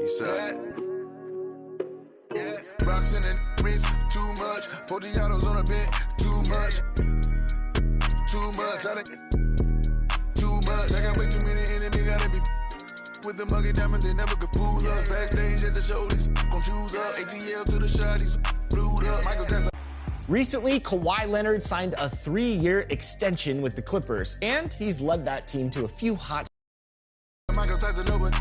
Eastside. Yeah. Rocks in the wrist, too much. 40 autos on a bed, too much. Too much. Too much. I got way too many enemies, gotta be with the muggy diamonds, they never could fool us. Backstage at the show, these gon' choose up. ATL to the shot, these flew up. Michael Jackson. Recently, Kawhi Leonard signed a 3-year extension with the Clippers, and he's led that team to a few hot. Michael Tyson open.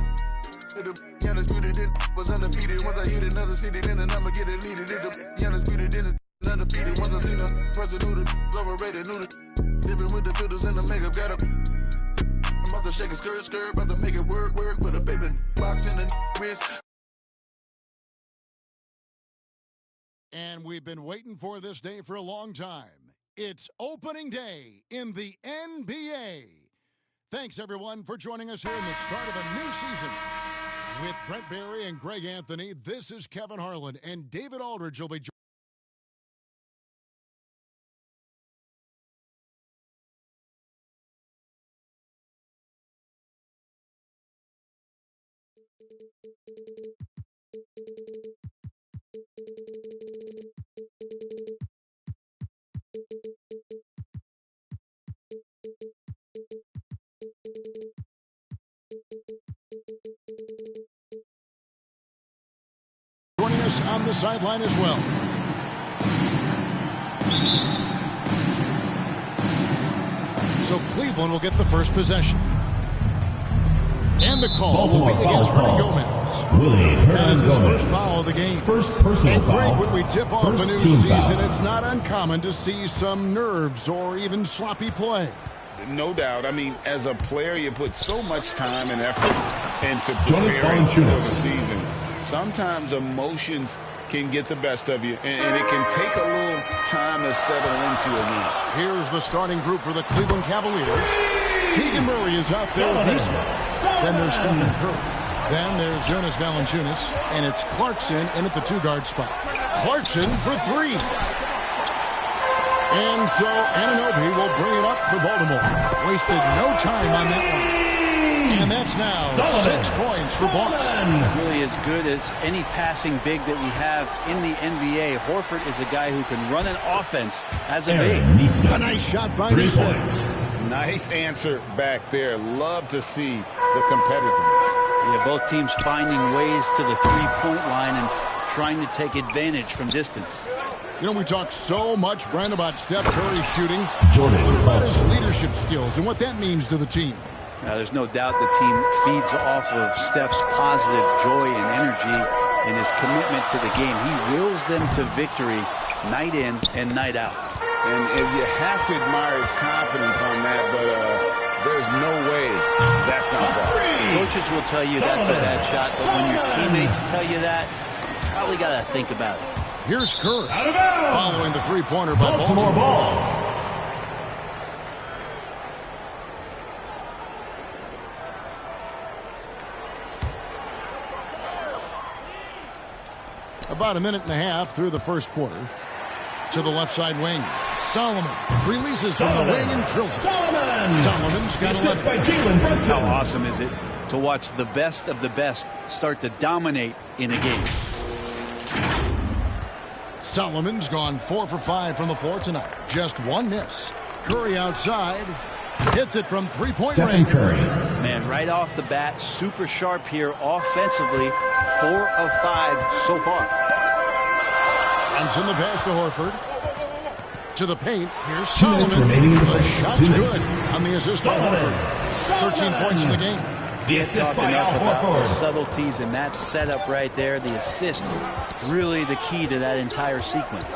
The undisputed was undefeated. Once I hit another city, then I'ma get it leaded. The undisputed then undefeated. Once I seen a person who the overrated, knew the different with the filters and the makeup. Got a I'm about to shake a skirt, about to make it work for the baby. Box in the wrist. And we've been waiting for this day for a long time. It's opening day in the NBA. Thanks, everyone, for joining us here in the start of a new season. With Brent Barry and Greg Anthony, this is Kevin Harlan, and David Aldridge will be joining. Joining us on the sideline as well. So Cleveland will get the first possession. And the call will be against Rudy Gomez. Willie That is his Gomez. first foul of the game. First personal And Greg, foul. when we tip off a First new team season, foul. it's not uncommon to see some nerves or even sloppy play. No doubt. I mean, as a player, you put so much time and effort into Jonas preparing for the Valanciunas. season. Sometimes emotions can get the best of you, and it can take a little time to settle into again. Here's the starting group for the Cleveland Cavaliers. Keegan Murray is out there with Nesmith. Then there's Stephen Curry. Then there's Jonas Valanciunas, and it's Clarkson in at the two-guard spot. Clarkson for three. And so Anunoby will bring it up for Baltimore. Wasted no time on that one. And that's now 6 points for Boston. Really as good as any passing big that we have in the NBA. Horford is a guy who can run an offense as a big. A nice shot by 3 Nesmith. points. Nice answer back there. Love to see the competitiveness. Yeah, both teams finding ways to the three-point line and trying to take advantage from distance. You know, we talk so much, Brent, about Steph Curry shooting. Jordan What about his Clarkson. leadership skills and what that means to the team? Now, there's no doubt the team feeds off of Steph's positive joy and energy and his commitment to the game. He wills them to victory night in and night out. And you have to admire his confidence on that, but there's no way that's going to fall. Coaches will tell you that's a bad shot, but when your teammates tell you that, you probably got to think about it. Here's Curry Out of bounds. following the three-pointer by Baltimore Baltimore. ball. About a minute and a half through the first quarter. To the left side wing. Solomon releases from the wing and drills it. Solomon's got Assist 11. by Jalen How Brunson. awesome is it to watch the best of the best start to dominate in a game? Solomon's gone 4 for 5 from the floor tonight. Just one miss. Curry outside. Hits it from three-point Stephen range. Curry. Man, right off the bat, super sharp here offensively. 4 of 5 so far. Brunson the pass to Horford. To the paint. Here's 2 minutes Solomon. remaining in the The first. shot's 2 good minutes. on the assist by Horford. 13 points in the game. The assist Talk by enough Al about the Horford. subtleties in that setup right there. The assist, really the key to that entire sequence.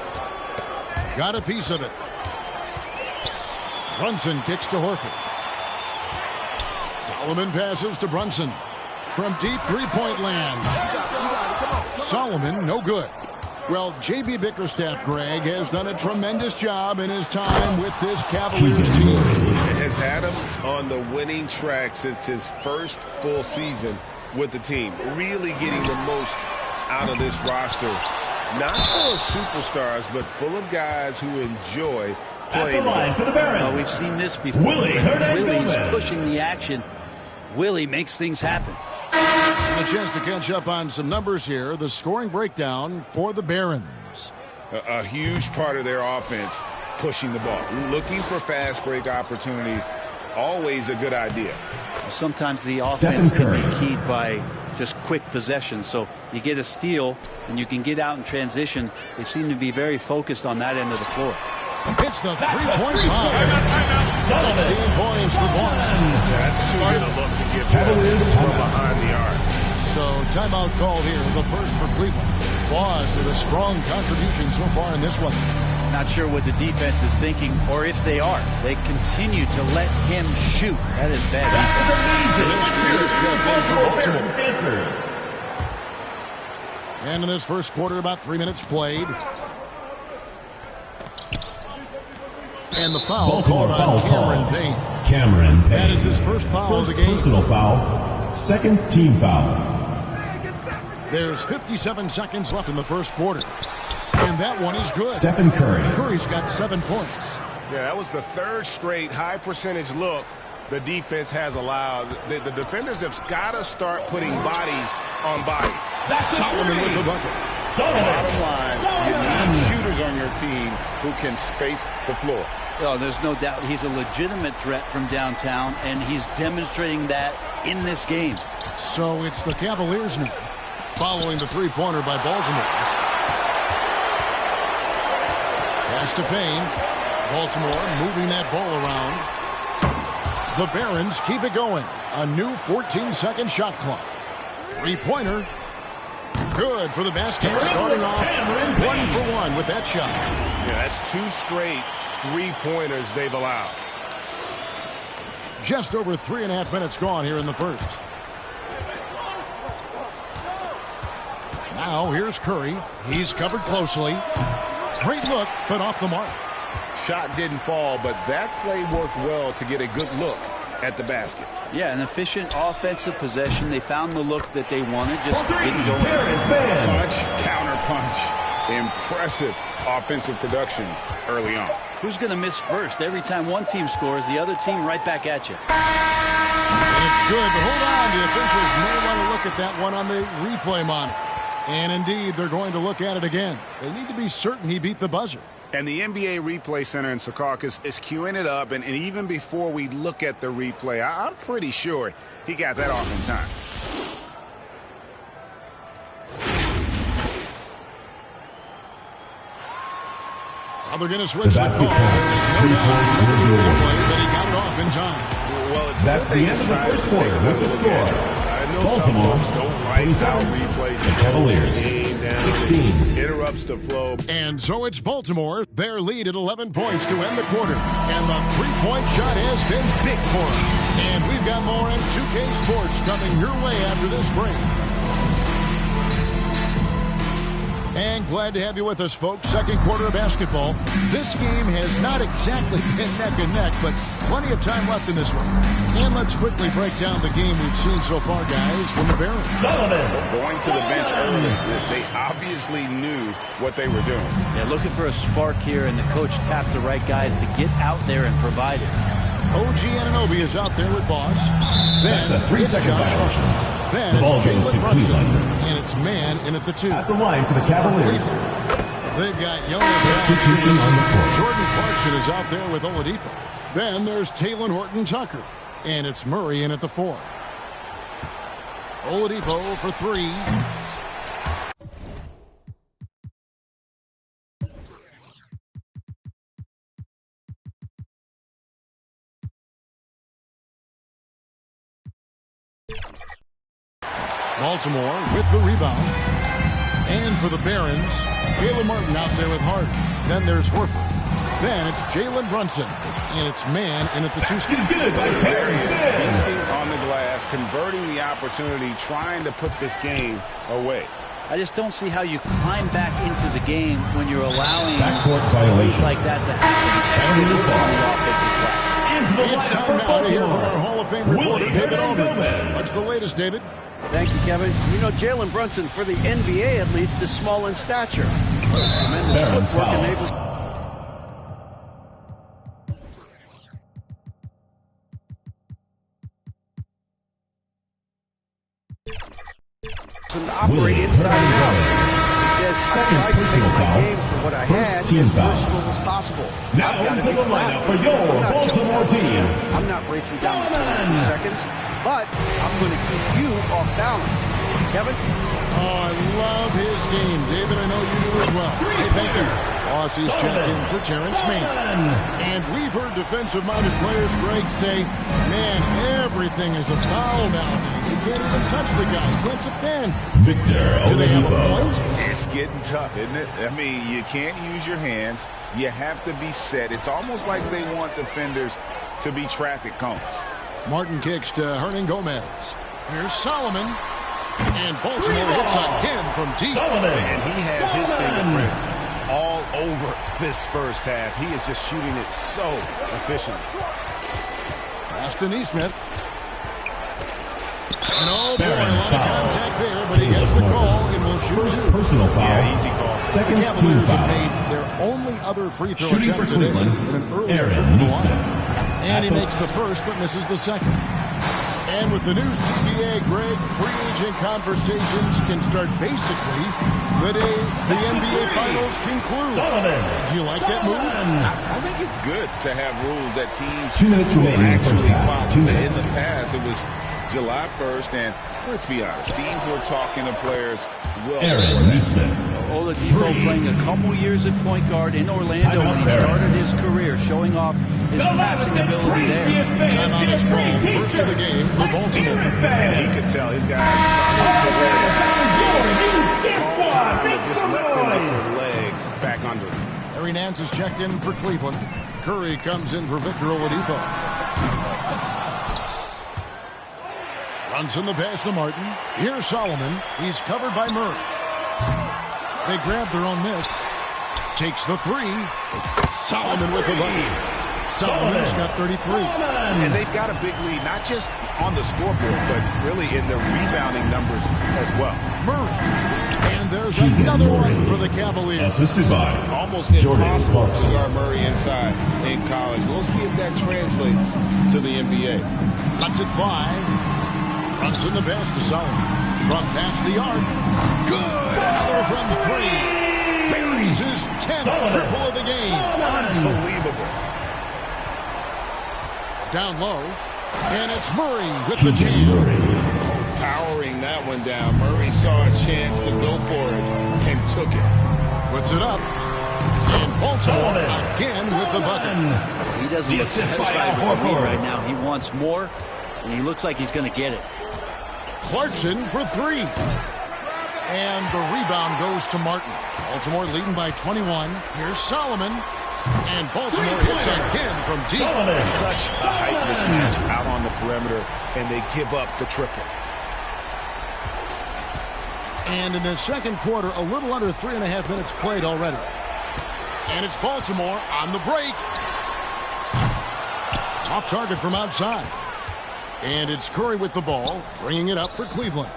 Got a piece of it. Brunson kicks to Horford. Solomon passes to Brunson. From deep three-point land. Solomon, no good. Well, J.B. Bickerstaff, Greg, has done a tremendous job in his time with this Cavaliers team. Has had him on the winning track since his first full season with the team. Really getting the most out of this roster. Not full of superstars, but full of guys who enjoy At playing the line together. for the Barons. Well, we've seen this before. Willie When Hernangomez. Willie's pushing the action. Willie makes things happen. And a chance to catch up on some numbers here. The scoring breakdown for the Barons. A huge part of their offense, pushing the ball. Looking for fast break opportunities, always a good idea. Sometimes the offense can be keyed by just quick possession. So you get a steal and you can get out in transition. They seem to be very focused on that end of the floor. It's the three-point line. 15 points for Boston. That's too good a look to give from behind the arc. So timeout called here, the first for Cleveland. Boss with a strong contribution so far in this one. Not sure what the defense is thinking or if they are. They continue to let him shoot. That is bad. And in this first quarter, about 3 minutes played. And the foul called on Cameron Payne. Cameron Payne. That is his first foul of the game. Personal foul. Second team foul. There's 57 seconds left in the first quarter. And that one is good. Stephen Curry. Curry's got 7 points. Yeah, that was the third straight high percentage look the defense has allowed. The defenders have got to start putting bodies on bodies. Solomon with the bucket. Bottom line, you need shooters on your team who can space the floor. Oh, there's no doubt he's a legitimate threat from downtown, and he's demonstrating that in this game. So it's the Cavaliers now, following the three-pointer by Baltimore. Pass to Payne. Baltimore moving that ball around. The Barons keep it going. A new 14-second shot clock. Three-pointer. Good for the basket. Starting off 1-for-1 with that shot. Yeah, that's 2 straight three-pointers they've allowed. Just over 3.5 minutes gone here in the first. Now here's Curry. He's covered closely. Great look, but off the mark. Shot didn't fall, but that play worked well to get a good look at the basket. Yeah, an efficient offensive possession. They found the look that they wanted, just didn't go in. Punch, counter punch. Impressive offensive production early on. Who's going to miss first? Every time one team scores, the other team right back at you. And it's good, but hold on. The officials may want to look at that one on the replay monitor. And indeed, they're going to look at it again. They need to be certain he beat the buzzer. And the NBA Replay Center in Secaucus is queuing it up. And even before we look at the replay, I'm pretty sure he got that off in time. Well, they're going to switch the call. No doubt but he got it off in time. Well, That's the end of the first quarter with the score. Baltimore, don't like how 27. replays Cavaliers, 16 interrupts the flow. And so it's Baltimore. Their lead at 11 points to end the quarter. And the three-point shot has been big for them. And we've got more M2K Sports coming your way after this break. And glad to have you with us, folks. Second quarter of basketball. This game has not exactly been neck and neck, but plenty of time left in this one. And let's quickly break down the game we've seen so far, guys, from the Barons. Going to the bench early, they obviously knew what they were doing. Yeah, looking for a spark here, and the coach tapped the right guys to get out there and provide it. OG Anunoby is out there with Boss. Then That's a 3-second violation. Then The ball it's goes to Jalen Brunson, Cleveland. and it's man in at the 2. At the line for the Cavaliers. They've got Jonas Substitution on the court. Jordan Clarkson is out there with Oladipo. Then there's Talen Horton-Tucker, and it's Murray in at the 4. Oladipo for 3. Baltimore with the rebound. And for the Barons, Caleb Martin out there with Harden. Then there's Horford. Then it's Jalen Brunson. And it's man in at the 2 spot. Good by Terrence Mann. Feasting on the glass, converting the opportunity, trying to put this game away. I just don't see how you climb back into the game when you're allowing Backcourt plays violation. like that to happen. Cavaliers ball. On the offensive glass. Into the It's lineup time for now to hear from our Baltimore. Hall of Fame reporter, Willie David Hernan Aldridge. Gomez. What's the latest, David? Thank you, Kevin. You know, Jalen Brunson, for the NBA at least, is small in stature. His tremendous Barons footwork foul. enables to operate inside and out. He says, I tried to make my game for what I had as versatile as possible. Now into the lineup for your Baltimore team. I'm not racing down the field in 2 seconds, but I'm going to keep you off balance. Kevin? Oh, I love his game. David, I know you do as well. Hey, thank you. Aussies check in for Terrence Mann. And we've heard defensive-minded players, Greg, say, man, everything is a foul nowadays. You can't even touch the guy. You can't defend. Victor Do they have a Oladipo. point? It's getting tough, isn't it? I mean, you can't use your hands. You have to be set. It's almost like they want defenders to be traffic cones. Martin kicks to Hernan Gomez. Here's Solomon. And Baltimore hits again from deep. And he has his fingerprints all over this first half. He is just shooting it so efficiently. Pass to Nesmith. And oh boy, a lot of contact there, but he gets the call and will shoot two. Personal foul. Yeah, easy call. Second The team Cavaliers have foul. made their only other free throw Shooting for attempt today Cleveland, in an earlier Aaron trip to the line. Nesmith. And he makes the first but misses the second. And with the new CBA, Greg, free agent conversations can start basically the day the NBA Finals conclude. Do you like that move? I think it's good to have rules that teams 2 minutes will remaining in the first actually half. follow. 2 minutes. In the past, it was July 1st, and let's be honest, teams were talking to players well before Aaron that. Nesmith. Oladipo playing a couple years at point guard in Orlando when he started his career, showing off his passing ability there. Timeout is called. First of the game for Baltimore. And he could tell his guys just let them get their legs back under them. Larry Nance is checked in for Cleveland. Curry comes in for Victor Oladipo. Brunson the pass to Martin. Here's Solomon. He's covered by Murray. They grab their own miss. Takes the three. Solomon with the bucket. Solomon's got 33. And they've got a big lead, not just on the scoreboard, but really in the rebounding numbers as well. Murray. And there's another one for the Cavaliers. Assisted by Almost impossible to guard Murray inside in college. We'll see if that translates to the NBA. Lets it fly. Brunson the pass to Solomon. From past the arc. Good. Another from three. Buries his 10th triple of the game. Unbelievable. Down low. And it's Murray with the jam. Powering that one down. Murray saw a chance to go for it and took it. Puts it up. And Baltimore again with the bucket. He doesn't look satisfied with the lead right now. He wants more, and he looks like he's going to get it. Clarkson for three. And the rebound goes to Martin. Baltimore leading by 21. Here's Solomon. And Baltimore hits again from deep. Such a height mismatch out on the perimeter, and they give up the triple. And in the second quarter, a little under 3.5 minutes played already. And it's Baltimore on the break. Off target from outside. And it's Curry with the ball, bringing it up for Cleveland.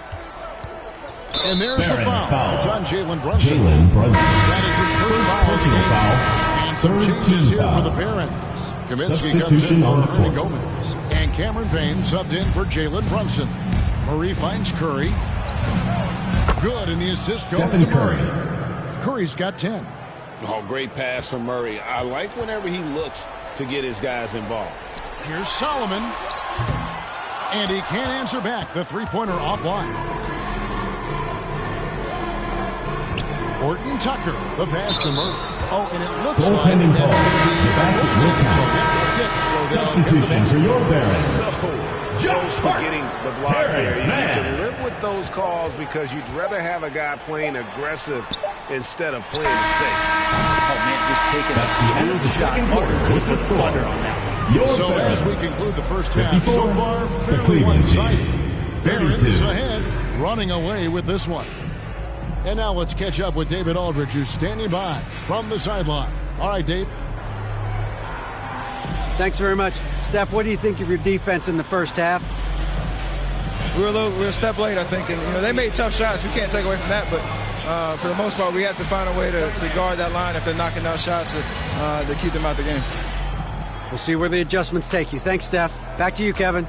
And there's the foul. It's on Jalen Brunson. That is his first foul of the game. And some changes here for the Barons. Kaminsky comes in for Hernan Gomez. And Cameron Payne subbed in for Jalen Brunson. Murray finds Curry. Good, and the assist goes to Murray. Curry's got 10. Oh, great pass from Murray. I like whenever he looks to get his guys involved. Here's Solomon. And he can't answer back. The three-pointer offline. Horton Tucker, the pass to Murray. Oh, and it looks like that's going to be that's it. So substitution for your Barons. Close to getting the block there. You can live with those calls because you'd rather have a guy playing aggressive instead of playing it safe. Oh, man, just take it up. Smooth shot. Put the butter on that one. So as we conclude the first half, so far fairly one-sided. Barons ahead, running away with this one. And now let's catch up with David Aldridge, who's standing by from the sideline. All right, Dave. Thanks very much. Steph, what do you think of your defense in the first half? We were a step late, I think. And, they made tough shots. We can't take away from that. But for the most part, we have to find a way to guard that line if they're knocking down shots to keep them out the game. We'll see where the adjustments take you. Thanks, Steph. Back to you, Kevin.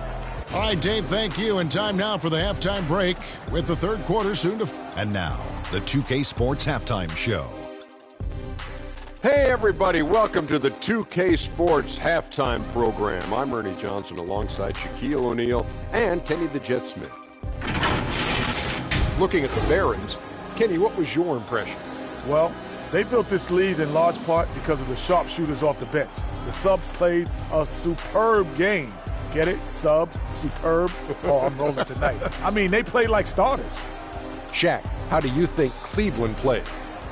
All right, Dave, thank you. And time now for the halftime break with the third quarter soon to... And now, the 2K Sports Halftime Show. Hey, everybody. Welcome to the 2K Sports Halftime Program. I'm Ernie Johnson alongside Shaquille O'Neal and Kenny the Jet Smith. Looking at the Barons, Kenny, what was your impression? Well, they built this lead in large part because of the sharpshooters off the bench. The subs played a superb game. Get it? Sub, superb. Oh, I'm rolling tonight. I mean, they played like starters. Shaq, how do you think Cleveland played?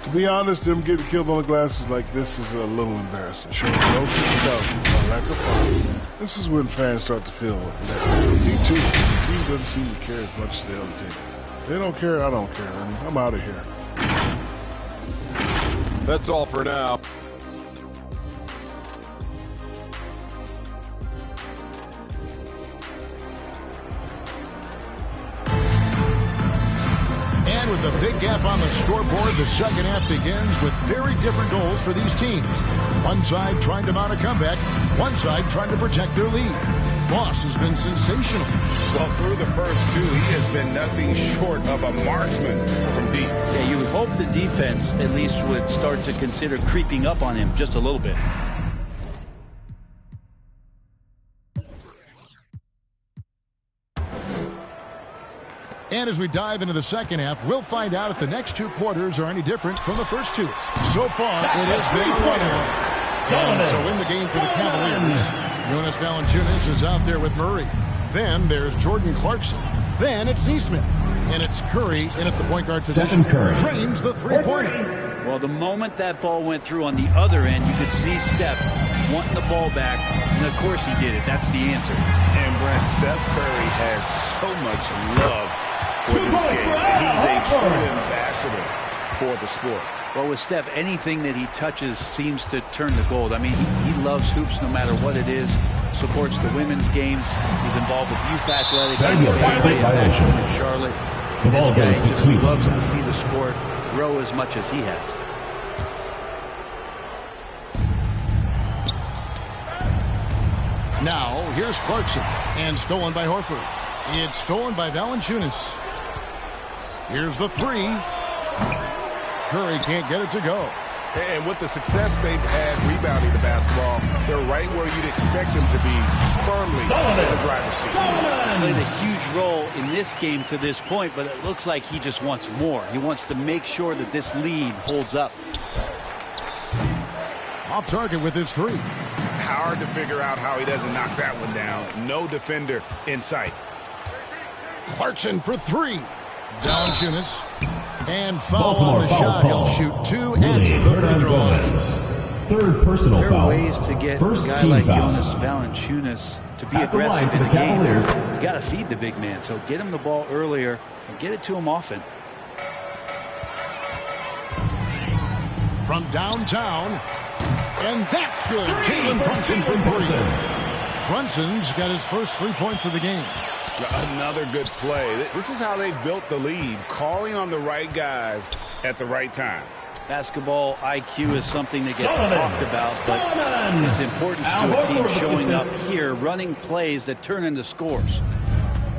To be honest, them getting killed on the glasses like this is a little embarrassing. Sure, no physicality, a lack of fun. This is when fans start to feel that. Me too. The team doesn't seem to care as much as the other team. They don't care, I don't care. I'm out of here. That's all for now. And with a big gap on the scoreboard, the second half begins with very different goals for these teams. One side trying to mount a comeback, one side trying to protect their lead. Moss has been sensational. Well, through the first two, he has been nothing short of a marksman from deep. Yeah, you would hope the defense at least would start to consider creeping up on him just a little bit. And as we dive into the second half, we'll find out if the next two quarters are any different from the first two. So far, it has been a runaway. And so in the game for the Cavaliers, Jonas Valanciunas is out there with Murray. Then there's Jordan Clarkson. Then it's Nesmith. And it's Curry in at the point guard position. Drains the three-pointer. Well, the moment that ball went through on the other end, you could see Steph wanting the ball back. And, of course, he did it. That's the answer. And, Brent, Steph Curry has so much love for this game. He's a true ambassador for the sport. Well, with Steph, anything that he touches seems to turn to gold. I mean, he loves hoops no matter what it is. Supports the women's games. He's involved with youth athletics. In Charlotte. This guy just loves to see the sport grow as much as he has. Now, here's Clarkson. And stolen by Horford. It's stolen by Valanciunas. Here's the three. Curry can't get it to go. And with the success they've had rebounding the basketball, they're right where you'd expect them to be, firmly in the driver's seat. He's played a huge role in this game to this point, but it looks like he just wants more. He wants to make sure that this lead holds up. Off target with his three. Hard to figure out how he doesn't knock that one down. No defender in sight. Clarkson for three. Valanciunas. And foul on the shot. He'll shoot two at the free throw line. Third personal there foul. are ways to get First a guy team like foul. Jonas Valanciunas to be At the line aggressive for in the the game. Cavaliers. You got to feed the big man. So get him the ball earlier and get it to him often. From downtown. And that's good. Jalen Brunson from three. Brunson's got his first 3 points of the game. Another good play. This is how they built the lead, calling on the right guys at the right time. Basketball IQ is something that gets talked about, but it's important to a team showing up here, running plays that turn into scores.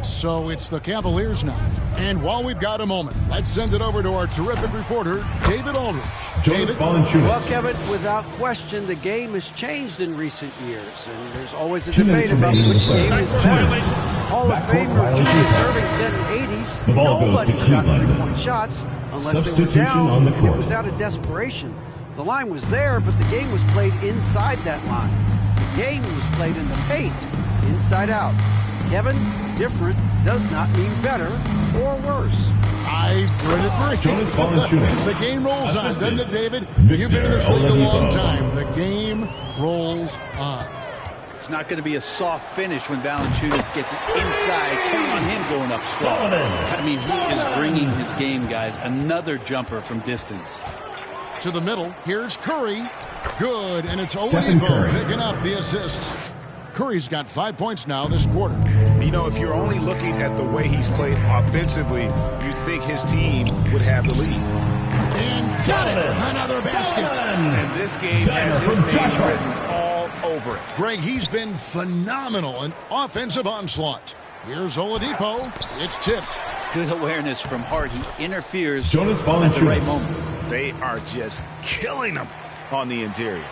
So it's the Cavaliers now. And while we've got a moment, let's send it over to our terrific reporter, David Aldridge. Jonas Valanciunas. Well, Kevin, without question, the game has changed in recent years, and there's always a debate about which game is better. Hall of Famer Julius Erving said in the 80s, The ball goes nobody to shot Cleveland. three-point shots unless they were Substitution down, on the and it court. was out of desperation. The line was there, but the game was played inside that line. The game was played in the paint, inside out. Kevin, different does not mean better or worse. I agree. Jonas Valanciunas. The game rolls on, Assistant. doesn't it, David? Victor You've been in this league a Oladipo. long time. The game rolls on. It's not going to be a soft finish when Valanciunas gets it inside. Count on him going up strong. I mean, he is bringing his game, guys. Another jumper from distance. To the middle, here's Curry. Good, and it's Stephen Oladipo Curry. picking up the assist. Curry's got 5 points now this quarter. You know, if you're only looking at the way he's played offensively, you'd think his team would have the lead. And got it! Another basket! And this game has his name written all over it. Greg, he's been phenomenal in offensive onslaught. Here's Oladipo. It's tipped. Good awareness from Hart. He interferes Jonas at the Valanciunas. right moment. They are just killing them on the interior.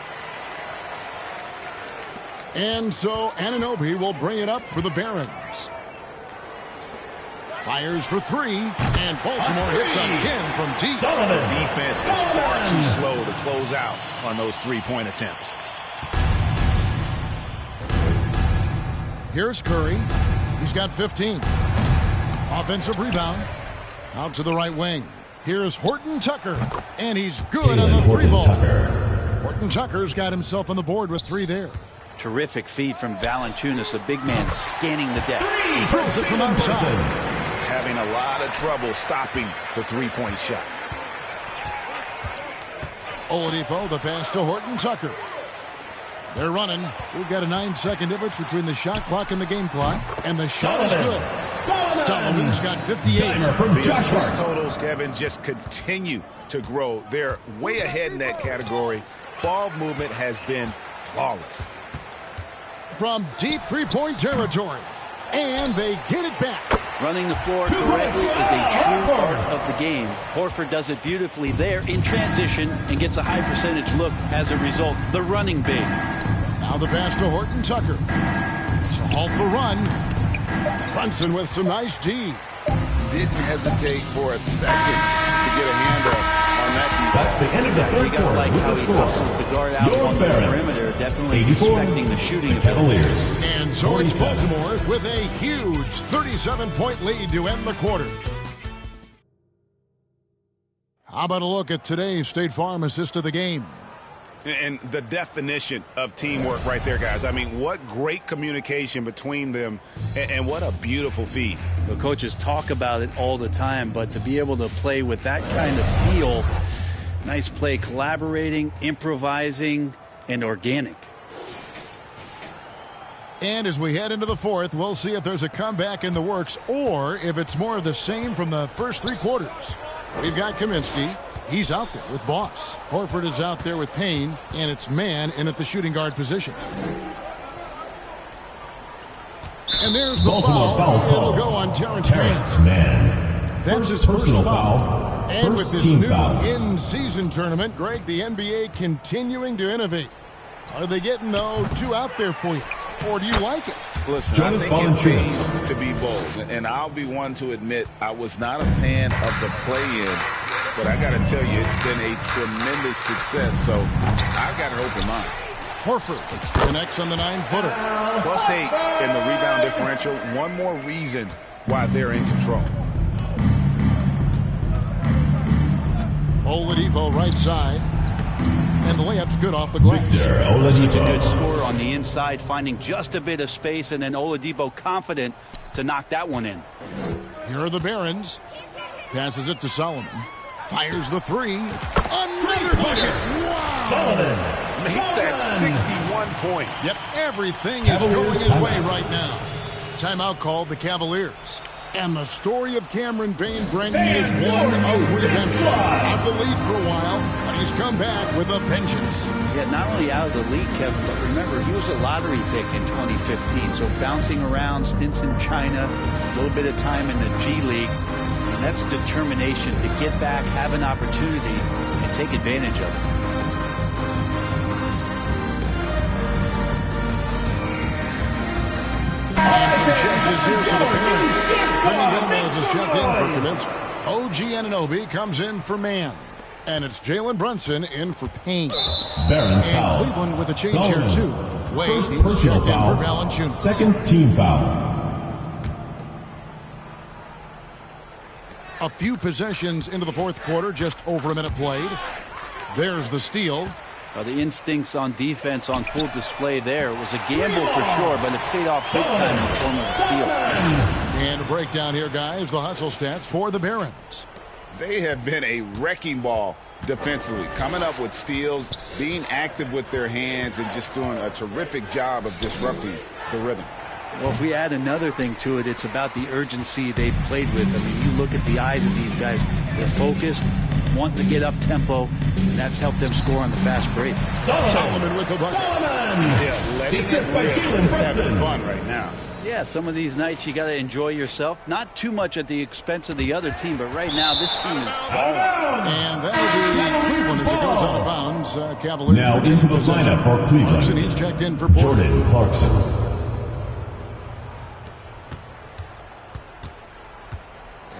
And so Anunoby will bring it up for the Barons. Fires for three, and Baltimore hits again from deep. The defense is far too slow to close out on those three-point attempts. Here's Curry. He's got 15. Offensive rebound. Out to the right wing. Here's Horton Tucker, and he's good on the three ball. Horton Tucker's got himself on the board with 3 there. Terrific feed from Valanciunas, a big man scanning the deck. He throws it from outside. Having a lot of trouble stopping the three-point shot. Oladipo, the pass to Horton Tucker. They're running. We've got a 9-second difference between the shot clock and the game clock. And the shot is good. Solomon's got 58. The assist totals, Kevin, just continue to grow. They're way ahead in that category. Ball movement has been flawless. From deep three-point territory. And they get it back. Running the floor correctly is a true part of the game. Horford does it beautifully there in transition and gets a high percentage look as a result. The running big. Now the pass to Horton Tucker. To halt the run. Brunson with some nice D. Didn't hesitate for a second to get a hand up on that defense. That's the end of the third quarter like with how the he score. hustled to guard out Your on the Barons, perimeter. Definitely 84, respecting the shooting the Cavaliers. And so it's 47. Baltimore with a huge 37-point lead to end the quarter. How about a look at today's State Farm assist of the game? And the definition of teamwork right there, guys. I mean, what great communication between them, and what a beautiful feed. The coaches talk about it all the time, but to be able to play with that kind of feel, nice play, collaborating, improvising, and organic. And as we head into the fourth, we'll see if there's a comeback in the works or if it's more of the same from the first 3 quarters. We've got Kaminsky. He's out there with Boss. Horford is out there with Payne, and it's Mann in at the shooting guard position. And there's the Baltimore foul call. It'll go on Terrence Mann. That's his first foul. And First with this team new foul. in-season tournament, Greg, the NBA continuing to innovate. Are they getting, though, too out there for you? Or do you like it? Listen, Jonas I think it Valanciunas. pays to be bold. And I'll be one to admit I was not a fan of the play-in, but I got to tell you, it's been a tremendous success. So I've got an open mind. Horford connects on the 9-footer. +8 in the rebound differential. One more reason why they're in control. Oladipo right side. And the layup's good off the glass. Victor Such a good Oladipo. scorer on the inside, finding just a bit of space, and then Oladipo confident to knock that one in. Here are the Barons. Passes it to Solomon. Fires the 3. Another bucket. Wow. Solomon. Make that 61 point. Yep, everything is Cavaliers going his way timeout. right now. Timeout called the Cavaliers. And the story of Cameron Payne, Brendan, is one of redemption. Out of the league for a while, but he's come back with a vengeance. Yeah, not only out of the league, Kevin, but remember, he was a lottery pick in 2015. So bouncing around, stints in China, a little bit of time in the G League. And that's determination to get back, have an opportunity, and take advantage of it. And some changes here for the Barons. Brendan Gomez is checked in for Kaminsky. OG Anunoby comes in for Mann. And it's Jalen Brunson in for Payne. Barons And foul. Cleveland with a change Solomon. here, too. Wade First is personal checked in for foul. Valanciunas. Second team foul. A few possessions into the fourth quarter, just over a minute played. There's the steal. The instincts on defense on full display there. It was a gamble for sure, but it paid off big time in the form of a steal. And a breakdown here, guys. The hustle stats for the Barons. They have been a wrecking ball defensively, coming up with steals, being active with their hands, and just doing a terrific job of disrupting the rhythm. Well, if we add another thing to it, it's about the urgency they've played with. I mean, you look at the eyes of these guys. They're focused, wanting to get up tempo, and that's helped them score on the fast break. Solomon with the bucket. Yeah, letting it rip. He's having fun right now. Yeah, some of these nights you got to enjoy yourself. Not too much at the expense of the other team, but right now this team is balling. And that'll be Cleveland as it goes out of bounds. Cavaliers now into the lineup for Cleveland. Clarkson, he's checked in for Portland. Jordan Clarkson.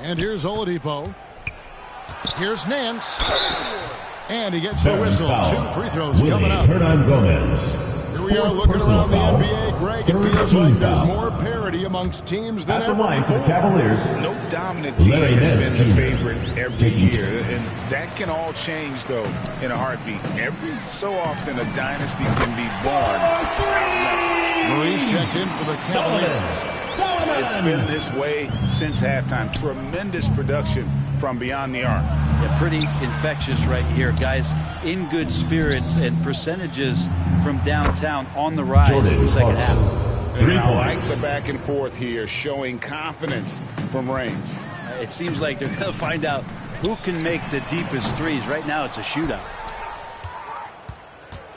And here's Oladipo. Here's Nance. And he gets the whistle. 2 free throws coming up. Hernan Gomez. Here we are looking around the NBA, Greg. It feels like there's more parity amongst teams than ever line for before. the Cavaliers. No dominant team has been the favorite every year, and that can all change, though, in a heartbeat. Every so often, a dynasty can be born. Maurice checked in for the Cavaliers. It's been this way since halftime. Tremendous production from beyond the arc. Yeah, pretty infectious right here, guys. In good spirits and percentages from downtown on the rise in the second half. And I like the back and forth here, showing confidence from range. It seems like they're going to find out who can make the deepest threes. Right now, it's a shootout.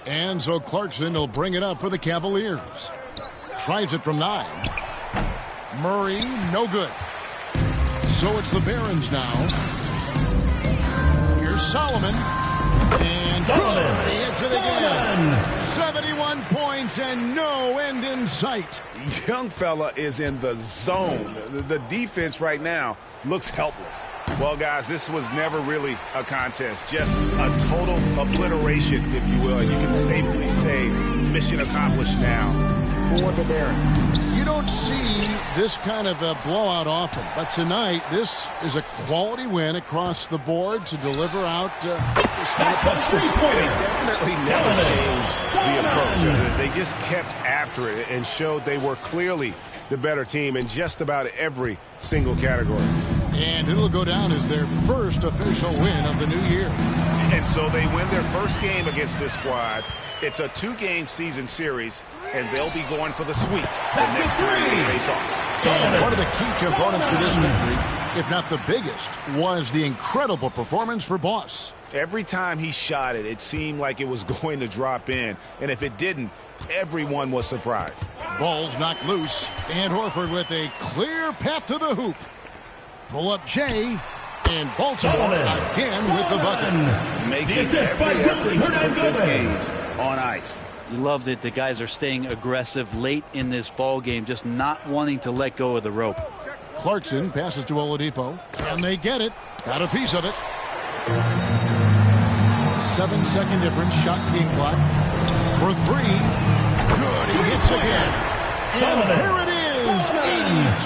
And so Clarkson will bring it up for the Cavaliers. Tries it from 9. Murray, no good. So it's the Barons now. Here's Solomon. And Solomon. He hits it again. 71 points and no end in sight. Young fella is in the zone. The defense right now looks helpless. Well, guys, this was never really a contest. Just a total obliteration, if you will. You can safely say mission accomplished now for the Barons. You don't see this kind of a blowout often, but tonight this is a quality win across the board to deliver out this kind of They definitely never changed the approach. They just kept after it and showed they were clearly the better team in just about every single category. And it'll go down as their first official win of the new year. And so they win their first game against this squad. It's a 2-game season series, and they'll be going for the sweep the next time they face off. And one of the key components to this victory, if not the biggest, was the incredible performance for Boss. Every time he shot it, it seemed like it was going to drop in. And if it didn't, everyone was surprised. Ball's knocked loose, and Horford with a clear path to the hoop. Pull up Jay, and Baltimore again with the bucket. Making every effort to put this game on ice. You love that the guys are staying aggressive late in this ball game, just not wanting to let go of the rope. Clarkson passes to Oladipo, and they get it. Got a piece of it. 7-second difference, shot game clock. For 3. Good, he hits again. And here it is,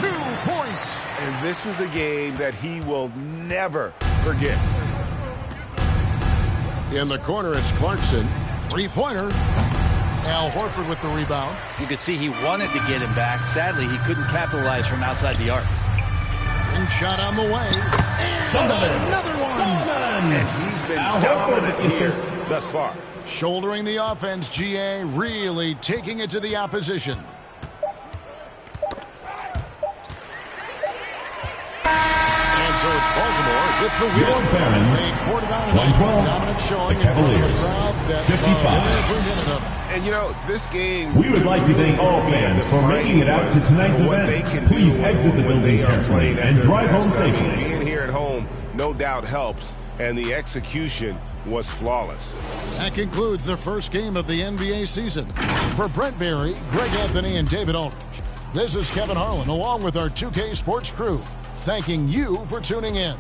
82 points. And this is a game that he will never forget. In the corner, it's Clarkson. 3-pointer. Al Horford with the rebound. You could see he wanted to get him back. Sadly, he couldn't capitalize from outside the arc. And shot on the way. And another one. And he's been dominant here thus far. Shouldering the offense, GA really taking it to the opposition. And so it's Baltimore with the win. Barons, 112. Dominant showing The Cavaliers, in front of the crowd 55. And, you know, this game... We would like to thank all fans for making it out to tonight's event. Please exit the building carefully and drive home safely. Being here at home, no doubt helps, and the execution was flawless. That concludes the first game of the NBA season. For Brent Barry, Greg Anthony, and David Aldridge, this is Kevin Harlan along with our 2K Sports crew, thanking you for tuning in.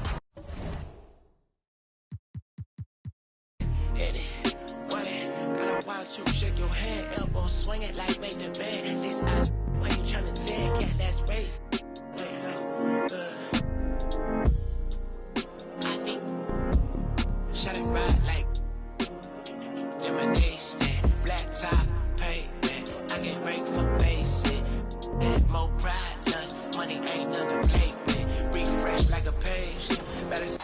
You shake your hand, elbow swing it like make the band. This eyes, why you tryna take it? Let's race. Wait up, I need shot it right like lemonade stand, black top pavement. I can break for basic, and more pride, lunch, money ain't none to play with. Refresh like a page, better.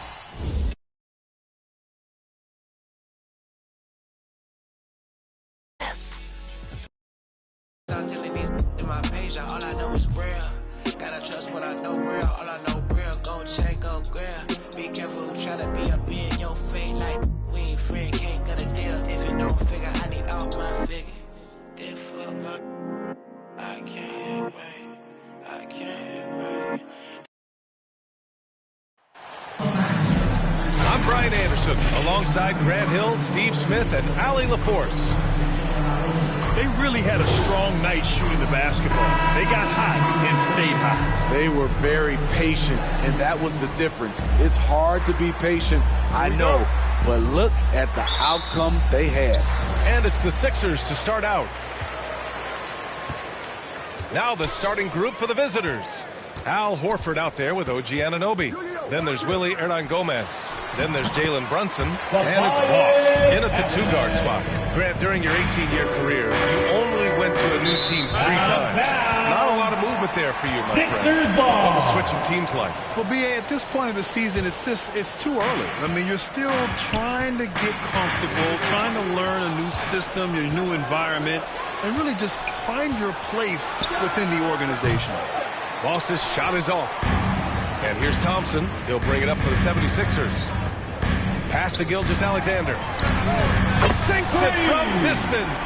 I'm telling these in my page, all I know is real. Gotta trust what I know real, all I know real. Go check, go grill. Be careful who try to be up in your face like we ain't friend, can't get a deal. If it don't figure, I need all my figure. If I can't wait. Brian Anderson, alongside Grant Hill, Steve Smith, and Allie LaForce. They really had a strong night shooting the basketball. They got hot and stayed hot. They were very patient, and that was the difference. It's hard to be patient, I know, but look at the outcome they had. And it's the Sixers to start out. Now the starting group for the visitors. Al Horford out there with OG Anunoby. Then there's Willie Hernangomez. Then there's Jalen Brunson. And it's Boss in at the two-guard spot. Grant, during your 18-year career, you only went to a new team 3 times. Not a lot of movement there for you, my friend. What was switching teams like? Well, B.A., at this point of the season, it's too early. I mean, you're still trying to get comfortable, trying to learn a new system, your new environment, and really just find your place within the organization. Boss's shot is off. And here's Thompson. He'll bring it up for the 76ers. Pass to Gilgeous-Alexander. Sinks it from distance.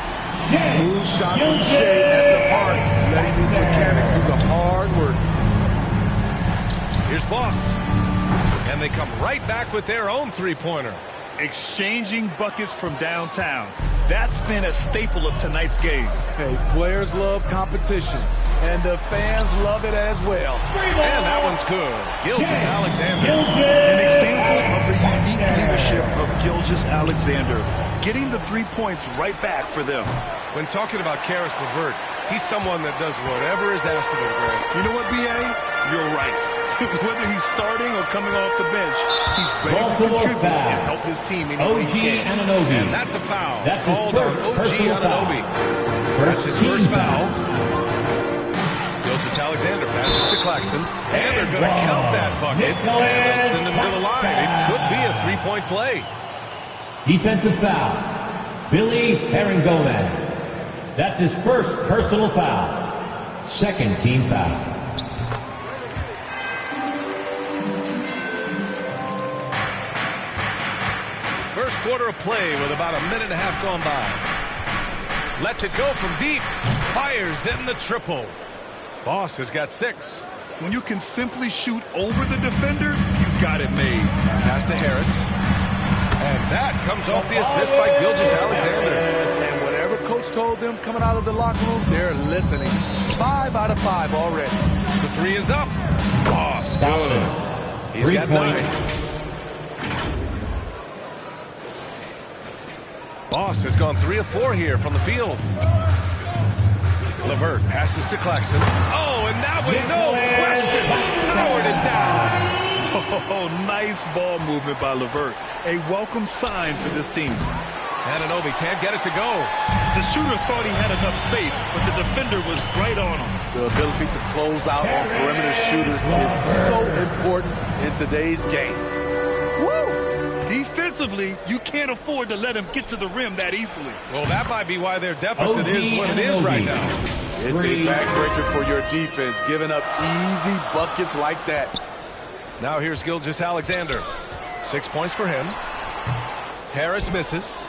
Smooth shot from Shea at the heart, letting these mechanics do the hard work. Here's Boss. And they come right back with their own three-pointer. Exchanging buckets from downtown. That's been a staple of tonight's game. Hey, players love competition, and the fans love it as well. And that one's good. Gilgeous-Alexander. An example of the unique leadership of Gilgeous-Alexander, getting the 3 points right back for them. When talking about Caris LeVert, he's someone that does whatever is asked of him, Grant. You know what, B.A.? You're right. Whether he's starting or coming off the bench, he's ready to contribute and help his team in any way he can. Anunoby. And that's a foul. That's called on OG Anunoby. That's his first foul. Gilgeous-Alexander passes to Claxton. And they're going to count that bucket. And they'll send him to the line. It could be a three-point play. Defensive foul. Billy Hernangomez. That's his first personal foul. Second team foul. First quarter of play with about a minute and a half gone by. Lets it go from deep. Fires in the triple. Boss has got 6. When you can simply shoot over the defender, you've got it made. Pass to Harris. And that comes off the assist by Gilgeous-Alexander. And whatever coach told them coming out of the locker room, they're listening. 5 out of 5 already. The 3 is up. Boss, good. He's got 9. Boss has gone 3 of 4 here from the field. LeVert passes to Claxton. Oh, and that one, no question, powered it down. Oh, nice ball movement by LeVert. A welcome sign for this team. Anunoby can't get it to go. The shooter thought he had enough space, but the defender was right on him. The ability to close out on perimeter shooters is so important in today's game. Defensively, you can't afford to let him get to the rim that easily. Well, that might be why their deficit is what it is right now. It's a backbreaker for your defense, giving up easy buckets like that. Now here's Gilgeous-Alexander. 6 points for him. Harris misses.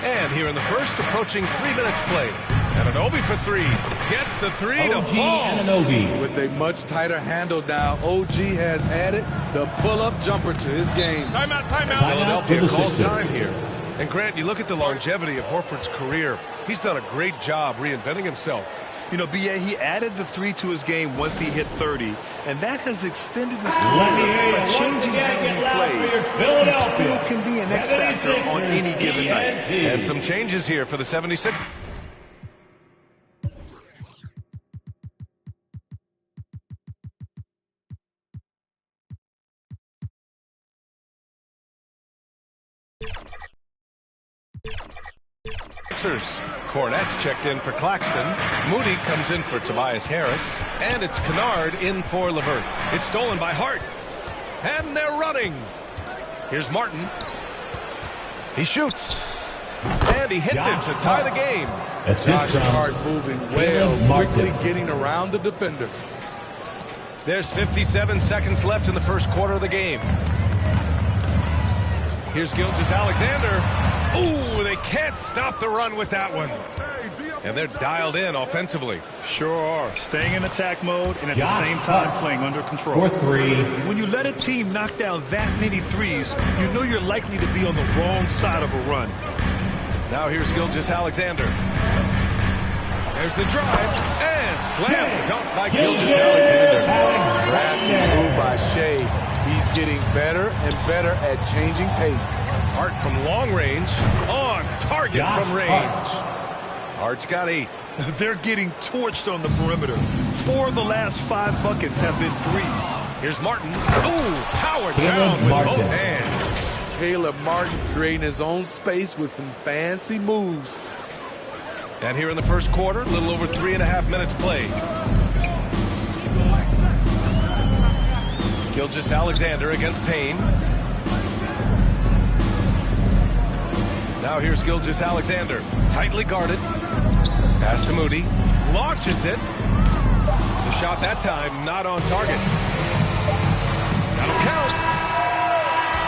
And here in the first, approaching 3 minutes played. Anunoby for 3. Gets the 3 to fall. Anunoby. With a much tighter handle now, OG has added the pull-up jumper to his game. Timeout. Philadelphia calls time here. And Grant, you look at the longevity of Horford's career. He's done a great job reinventing himself. You know, B.A., he added the 3 to his game once he hit 30, and that has extended his career by changing how he plays. He still can be an X factor on any given night. And some changes here for the 76ers. Cornette's checked in for Claxton. Moody comes in for Tobias Harris. And it's Kennard in for LeVert. It's stolen by Hart. And they're running. Here's Martin. He shoots. And he hits it to tie the game. Josh Hart moving well, quickly getting around the defender. There's 57 seconds left in the first quarter of the game. Here's Gilgeous-Alexander. Ooh, they can't stop the run with that one. And they're dialed in offensively. Sure are. Staying in attack mode and at the same time playing under control. For 3. When you let a team knock down that many threes, you know you're likely to be on the wrong side of a run. Now here's Gilgeous-Alexander. There's the drive and slam dunk by Gilgeous-Alexander. Crafty move by Shea. He's getting better and better at changing pace. Hart from long range, on target from range. Hart's got 8. They're getting torched on the perimeter. 4 of the last 5 buckets have been threes. Here's Martin. Ooh, powered down with both hands. Caleb Martin creating his own space with some fancy moves. And here in the first quarter, a little over 3.5 minutes played. Gilgeous-Alexander against Payne. Now here's Gilgeous-Alexander, tightly guarded. Pass to Moody, launches it. The shot that time not on target. That'll count.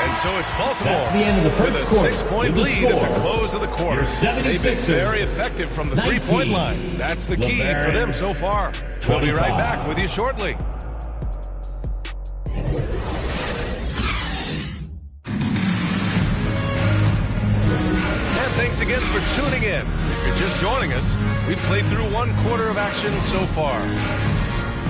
And so it's Baltimore That's the end of the first with a quarter. 6-point lead at the close of the quarter. They've been 76ers. very effective from the 3-point line. That's the key for them so far. We'll be right back with you shortly. Thanks again for tuning in. If you're just joining us, we've played through 1 quarter of action so far.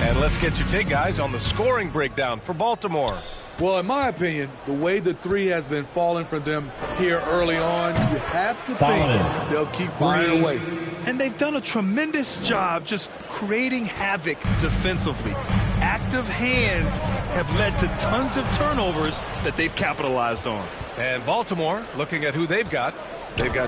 And let's get your take, guys, on the scoring breakdown for Baltimore. Well, in my opinion, the way the 3 has been falling for them here early on, you have to think they'll keep firing away. And they've done a tremendous job just creating havoc defensively. Active hands have led to tons of turnovers that they've capitalized on. And Baltimore, looking at who they've got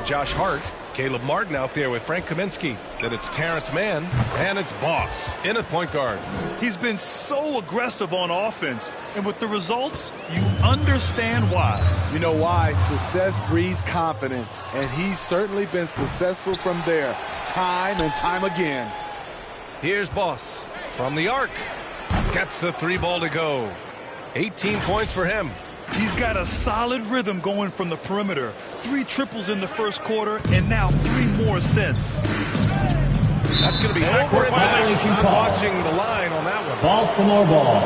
Josh Hart, Caleb Martin out there with Frank Kaminsky. Then it's Terrence Mann, and it's Boss in at point guard. He's been so aggressive on offense, and with the results, you understand why. You know why? Success breeds confidence, and he's certainly been successful from there, time and time again. Here's Boss from the arc. Gets the 3 ball to go. 18 points for him. He's got a solid rhythm going from the perimeter. 3 triples in the first quarter, and now 3 more since. That's going to be accurate. I'm watching the line on that one. Baltimore ball.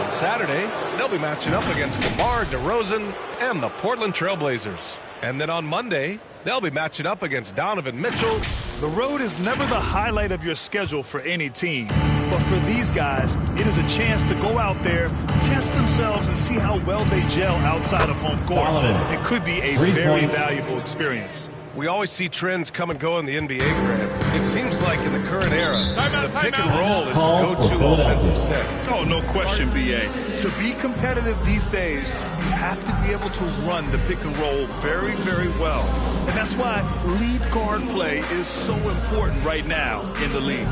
On Saturday, they'll be matching up against DeMar DeRozan and the Portland Trailblazers. And then on Monday, they'll be matching up against Donovan Mitchell. The road is never the highlight of your schedule for any team. But for these guys, it is a chance to go out there, test themselves, and see how well they gel outside of home court. It could be a very valuable experience. We always see trends come and go in the NBA, Grant. It seems like in the current era, the pick and roll is the go-to offensive set. Oh, no question, B.A. To be competitive these days, you have to be able to run the pick and roll very, very well. And that's why lead guard play is so important right now in the league.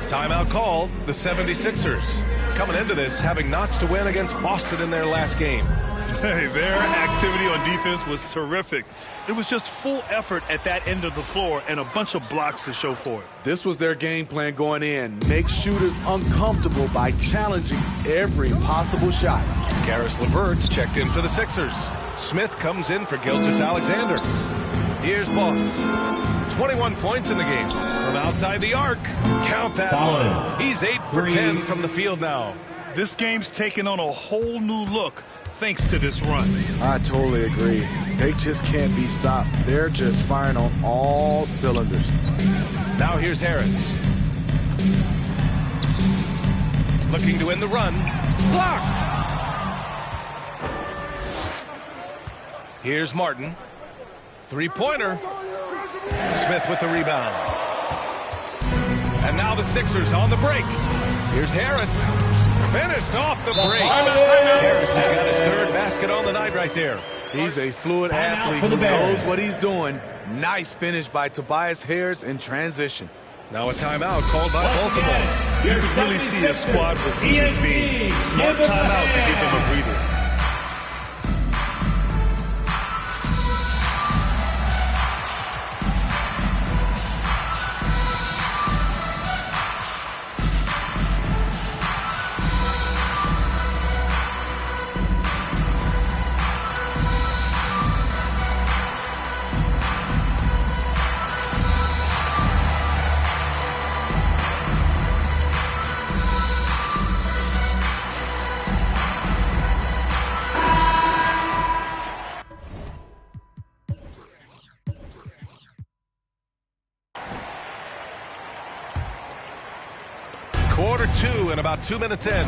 Timeout called, the 76ers. Coming into this, having notched a win against Boston in their last game. Hey, their activity on defense was terrific. It was just full effort at that end of the floor and a bunch of blocks to show for it. This was their game plan going in. Make shooters uncomfortable by challenging every possible shot. Caris LeVert's checked in for the Sixers. Smith comes in for Gilgeous-Alexander. Here's Boss. 21 points in the game. From outside the arc. Count that one. He's 8 for 10 from the field now. This game's taken on a whole new look thanks to this run. I totally agree. They just can't be stopped. They're just firing on all cylinders. Now here's Harris. Looking to win the run. Blocked. Here's Martin. 3-pointer. Smith with the rebound. And now the Sixers on the break. Here's Harris. Finished off the break. Harris has got his 3rd basket on the night right there. He's a fluid athlete who knows what he's doing. Nice finish by Tobias Harris in transition. Now a timeout called by Baltimore. You can really see a squad with ESV. Smart timeout to give them a breather. Quarter 2 and about 2 minutes in.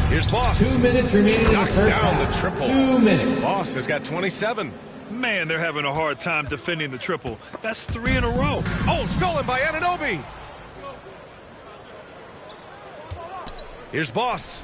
Here's Boss. 2 minutes remaining in the Knocks first down half. the triple. 2 minutes. Boss has got 27. Man, they're having a hard time defending the triple. That's 3 in a row. Oh, stolen by Anunoby. Here's Boss.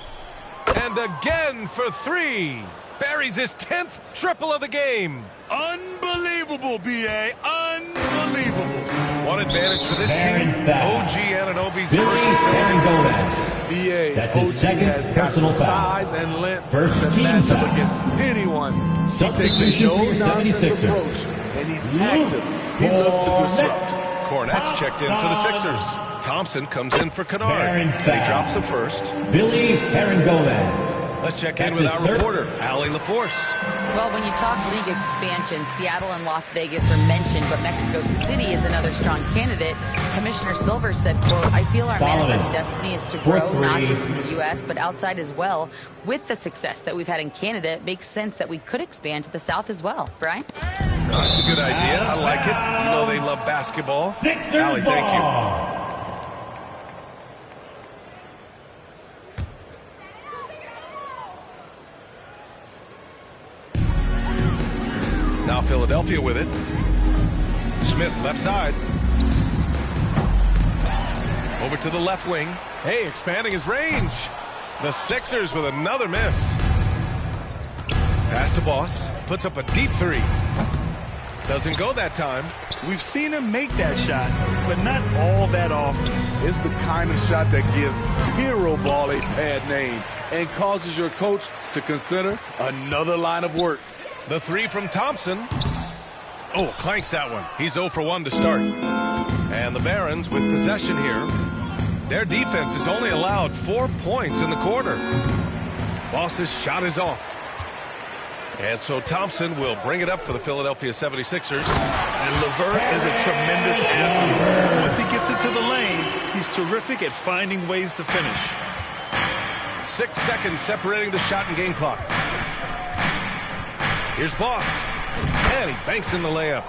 And again for 3. Buries his 10th triple of the game. Unbelievable, B.A. Unbelievable. One advantage for this Barron's team. foul. OG Anunoby's Billy first Herringomez. B.A. That's his OG second has got personal the foul. size and length First to team match up foul. against anyone. He takes a Substitution for your no-nonsense 76er. approach, and he's active. He looks to disrupt. Cornette's checked in for the Sixers. Thompson comes in for Kennard. Barron's And he foul. drops the first. Billy Herringomez. Let's check in That's with his our third. reporter, Allie LaForce. Well, when you talk league expansion, Seattle and Las Vegas are mentioned, but Mexico City is another strong candidate. Commissioner Silver said, quote, I feel our Solomon. manifest destiny is to For grow, not three. just in the U.S., but outside as well. With the success that we've had in Canada, it makes sense that we could expand to the South as well. Brian? That's a good idea. I like it. You know they love basketball. Sixers Allie, thank you. ball. Now Philadelphia with it. Smith left side. Over to the left wing. Hey, expanding his range. The Sixers with another miss. Pass to Boss. Puts up a deep 3. Doesn't go that time. We've seen him make that shot, but not all that often. It's the kind of shot that gives hero ball a bad name and causes your coach to consider another line of work. The 3 from Thompson. Oh, clanks that one. He's 0 for 1 to start. And the Barons with possession here. Their defense has only allowed 4 points in the quarter. Boss's shot is off. And so Thompson will bring it up for the Philadelphia 76ers. And LeVert is a tremendous athlete. Once he gets into the lane, he's terrific at finding ways to finish. 6 seconds separating the shot and game clock. Here's Boss. And he banks in the layup.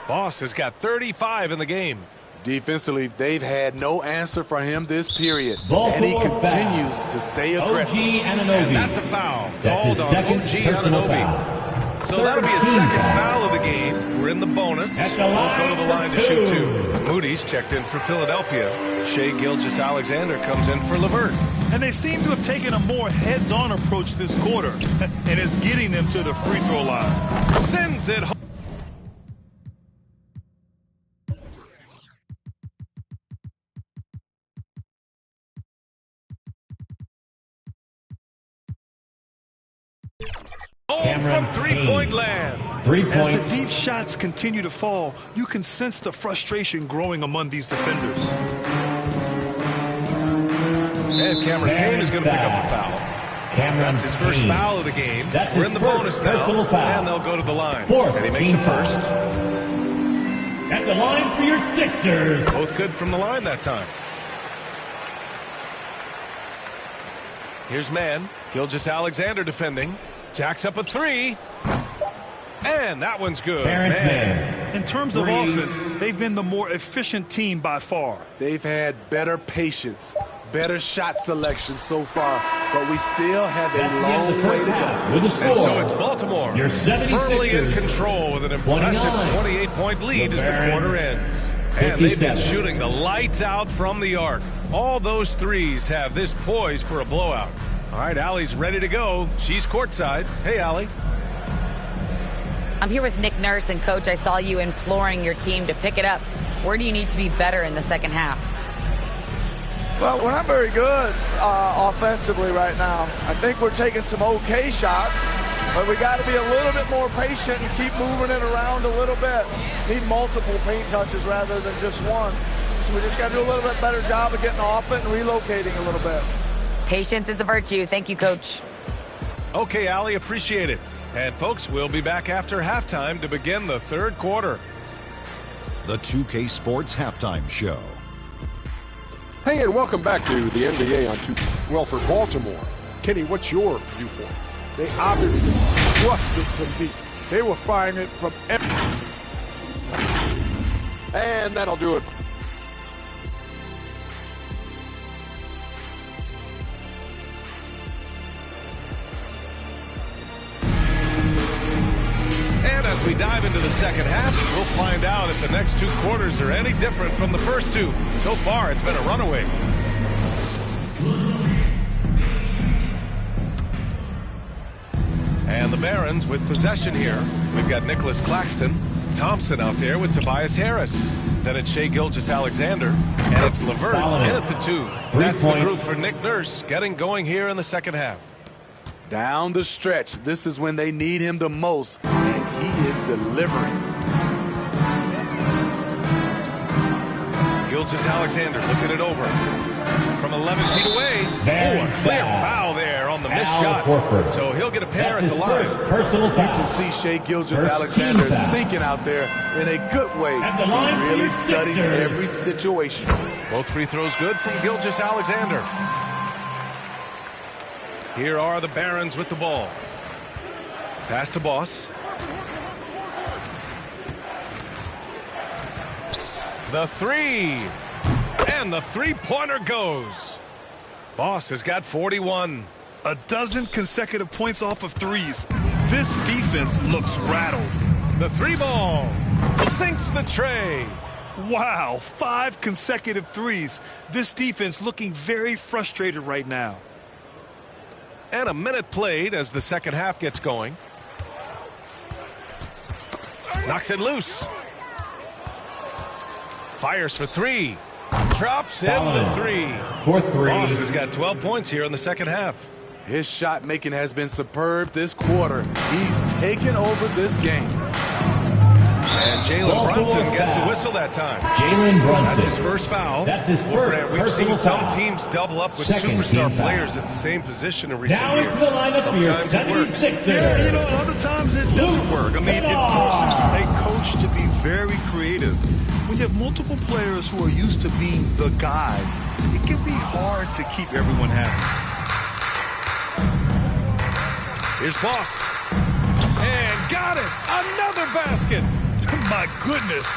Boss has got 35 in the game. Defensively, they've had no answer for him this period. Ball and he four continues foul. to stay aggressive. OG Anunoby. And that's a foul. That's Called his on second OG personal Anunoby. foul. So that'll be a 13 second foul. foul of the game. We're in the bonus. At the We'll line go to the for line to shoot 2. 2. Moody's checked in for Philadelphia. Shea Gilgeous-Alexander comes in for LeVert. And they seem to have taken a more heads-on approach this quarter, and it's getting them to the free throw line. Sends it home. Cameron From three-point land. 3 As the points. deep shots continue to fall, you can sense the frustration growing among these defenders. And Cameron Payne is going to pick up the foul. Cameron That's his first Payne. foul of the game. That's We're his in the first bonus now. personal foul. And they'll go to the line. Fourth and he makes team the first. At the line for your Sixers. Both good from the line that time. Here's man. Gilgeous-Alexander defending. Jacks up a 3. And that one's good. Terrence Mann. In terms of 3. offense, they've been the more efficient team by far. They've had better patience, better shot selection so far, but we still have a That's the end of long the way first to half. go. With a score. And so it's Baltimore. Your 76ers. Firmly in control with an impressive 29. 28-point lead as the LeBaron, quarter ends. And they've been 57. shooting the lights out from the arc. All those threes have this poised for a blowout. All right, Allie's ready to go. She's courtside. Hey, Allie. I'm here with Nick Nurse, and Coach, I saw you imploring your team to pick it up. Where do you need to be better in the second half? Well, we're not very good offensively right now. I think we're taking some okay shots, but we got to be a little bit more patient and keep moving it around a little bit. Need multiple paint touches rather than just one. So we just got to do a little bit better job of getting off it and relocating a little bit. Patience is a virtue. Thank you, Coach. Okay, Allie, appreciate it. And, folks, we'll be back after halftime to begin the third quarter. The 2K Sports Halftime Show. Hey, and welcome back to the NBA on 2. Well, for Baltimore, Kenny, what's your viewpoint? They obviously crushed it from deep. They were firing it from every. And that'll do it As we dive into the second half, we'll find out if the next 2 quarters are any different from the first 2. So far, it's been a runaway. And the Barons with possession here. We've got Nicholas Claxton. Thompson out there with Tobias Harris. Then it's Shai Gilgeous-Alexander. And it's LeVert in at the 2. That's the group for Nick Nurse getting going here in the second half. Down the stretch, this is when they need him the most, and he is delivering. Gilgeous-Alexander looking it over. From 11 feet away. A clear foul there on the missed shot. So he'll get a pair at the line. You can see Shai Gilgeous-Alexander thinking out there in a good way. He really studies every situation. Both free throws good from Gilgeous-Alexander. Here are the Barons with the ball. Pass to Boss. The 3. And the three-pointer goes. Boss has got 41. A dozen consecutive points off of threes. This defense looks rattled. The 3-ball sinks the tray. Wow, 5 consecutive threes. This defense looking very frustrated right now. And a minute played as the second half gets going. Knocks it loose. Fires for 3. Drops in the 3. Boss has got 12 points here in the second half. His shot making has been superb this quarter. He's taken over this game. And Jalen Brunson gets the whistle that time. Jalen Brunson. That's his first foul. That's his first We've seen some foul. teams double up with Second superstar team players foul. at the same position in recent Now years. into the lineup for your Sometimes it works. 76ers. Yeah, you know, other times it doesn't work. I mean, it forces a coach to be very creative. When you have multiple players who are used to being the guy, it can be hard to keep everyone happy. Here's Boss. And got it. Another basket. My goodness,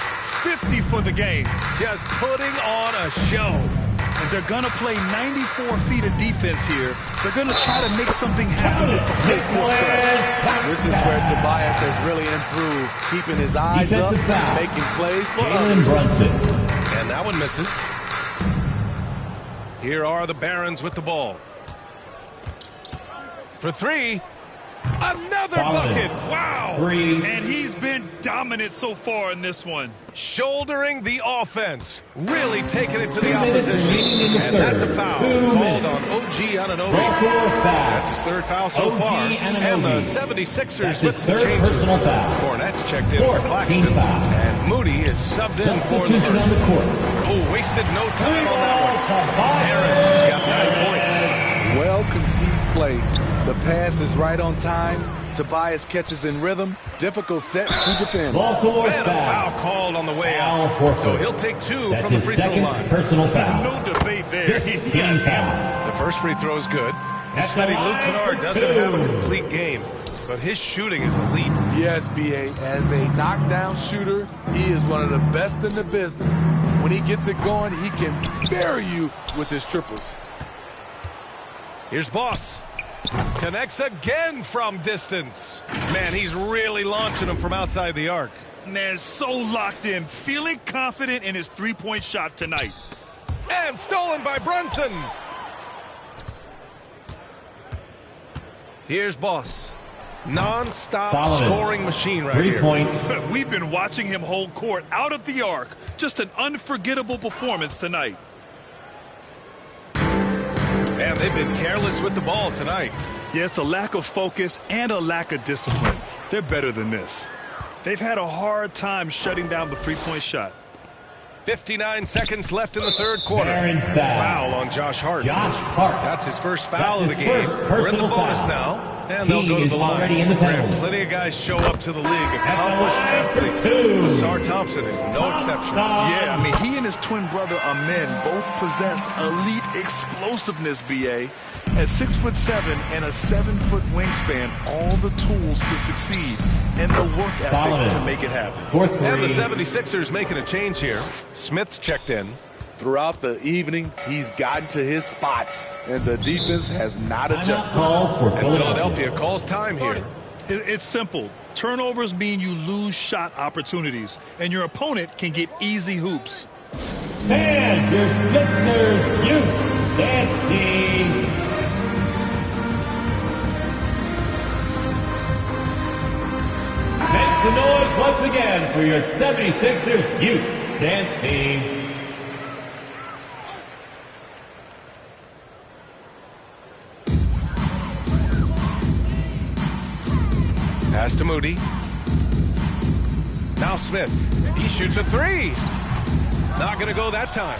50 for the game. Just putting on a show. And they're going to play 94 feet of defense here. They're going to try to make something happen with the full court press. This is where Tobias has really improved, keeping his eyes up, making plays for Jalen Brunson. And that one misses. Here are the Barons with the ball. For 3. Another bucket. Wow. 3. And he's been dominant so far in this one. Shouldering the offense. Really taking it to the opposition. And that's a foul called on OG Anunoby. That's his 3rd foul so far. And the 76ers with some changes. Cornette's checked in for Claxton. And Moody is subbed in for LeVert. Oh, wasted no time on that one. Harris got 9 points. Well-conceived play. The pass is right on time. Tobias catches in rhythm. Difficult set to defend. And a foul called on the way out. So he'll take 2 from the free throw line. Personal foul. No debate there. 15 foul. The first free throw is good. Smitty Luke Kennard doesn't have a complete game, but his shooting is elite. Yes, B.A. As a knockdown shooter, he is one of the best in the business. When he gets it going, he can bury you with his triples. Here's Boss. Connects again from distance. Man, he's really launching them from outside the arc. Man, so locked in, feeling confident in his three-point shot tonight. And stolen by Brunson. Here's Boss. Non-stop scoring machine right 3 here. points. We've been watching him hold court out of the arc. Just an unforgettable performance tonight. And they've been careless with the ball tonight. Yeah, it's a lack of focus and a lack of discipline. They're better than this. They've had a hard time shutting down the three-point shot. 59 seconds left in the 3rd quarter. Barons foul. Foul on Josh Hart. Josh Hart. That's his first foul of the That's game. his first We're in the personal bonus foul. now. And Team they'll go to is the line. already in the penalty. Plenty of guys show up to the league. Accomplished athletes. 2. Ausar Thompson is no exception. Yeah, I mean, he and his twin brother Amen both possess elite explosiveness, B.A. At 6'7" and a 7-foot wingspan, all the tools to succeed and the work ethic to make it happen. And the 76ers making a change here. Smith's checked in. Throughout the evening, he's gotten to his spots, and the defense has not adjusted. And Philadelphia calls time here. It's simple. Turnovers mean you lose shot opportunities, and your opponent can get easy hoops. And your Sixers youth dance team. Make some noise once again for your 76ers youth dance team. Pass to Moody. Now Smith. He shoots a three. Not going to go that time.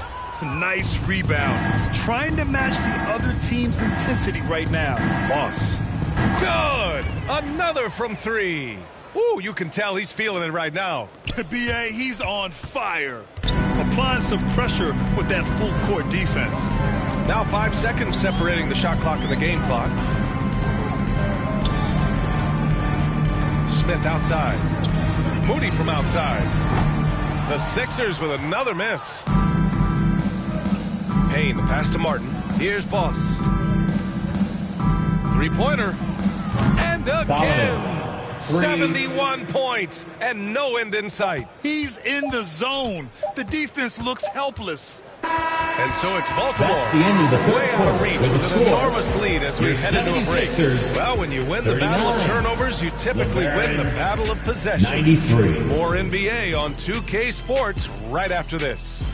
Nice rebound. Trying to match the other team's intensity right now. Boss. Good. Another from three. Ooh, you can tell he's feeling it right now. B.A., he's on fire. Applying some pressure with that full court defense. Now 5 seconds separating the shot clock and the game clock. Smith outside. Moody from outside. The Sixers with another miss. Payne, the pass to Martin. Here's Boss. Three-pointer. And again. 71 points and no end in sight. He's in the zone. The defense looks helpless. And so it's Baltimore. That's the end of the way out of reach with an enormous lead as we head into a break. Well, when you win the battle of turnovers, you typically win the battle of possession. 93. More NBA on 2K Sports right after this.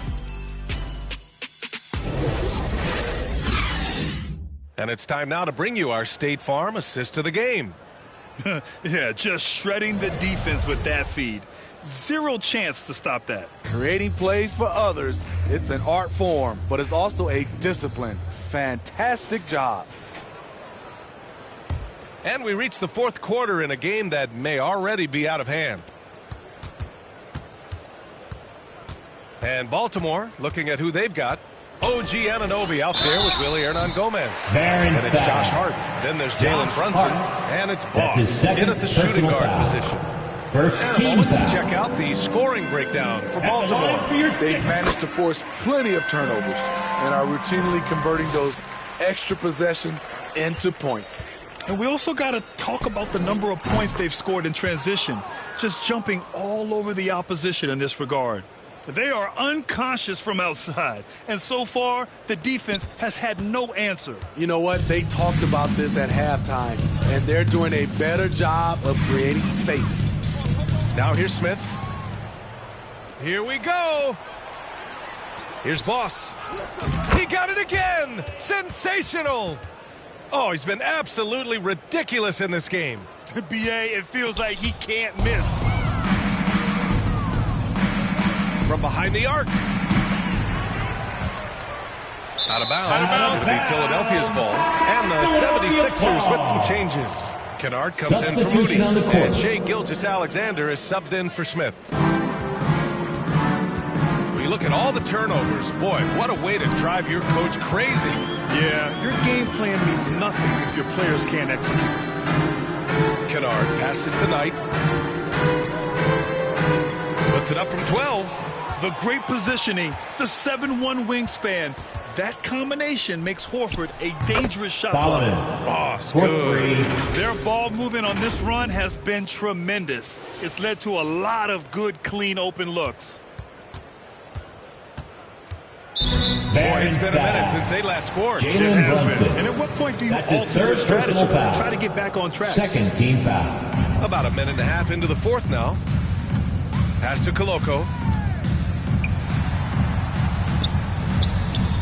And it's time now to bring you our State Farm assist to the game. Yeah, just shredding the defense with that feed. Zero chance to stop that. Creating plays for others, it's an art form, but it's also a discipline. Fantastic job. And we reach the fourth quarter in a game that may already be out of hand. And Baltimore, looking at who they've got. OG Anunoby out there with Willie Hernangomez. And it's Josh Hart. Then there's Jalen Brunson. And it's Boss in at the shooting guard position. First and team a moment foul. to check out the scoring breakdown for Baltimore. They've managed to force plenty of turnovers and are routinely converting those extra possessions into points. And we also got to talk about the number of points they've scored in transition, just jumping all over the opposition in this regard. They are unconscious from outside, and so far, the defense has had no answer. You know what? They talked about this at halftime, and they're doing a better job of creating space. Now here's Smith. Here we go. Here's Boss. He got it again. Sensational. Oh, he's been absolutely ridiculous in this game. B.A., it feels like he can't miss. From behind the arc. Out of bounds. It'll be Philadelphia's ball. And the 76ers with some changes. Kennard comes in for Moody. And Shai Gilgeous-Alexander is subbed in for Smith. When you look at all the turnovers, boy, what a way to drive your coach crazy. Yeah, your game plan means nothing if your players can't execute. Kennard passes to Knight. Puts it up from 12. The great positioning, the 7-1 wingspan. That combination makes Horford a dangerous shot blocker. Boss, good. Their ball movement on this run has been tremendous. It's led to a lot of good, clean, open looks. Boy, it's been a minute since they last scored. Jalen Brunson. And at what point do you That's alter his your third strategy personal foul. and try to get back on track? Second team foul. About a minute and a half into the fourth now. Pass to Koloko.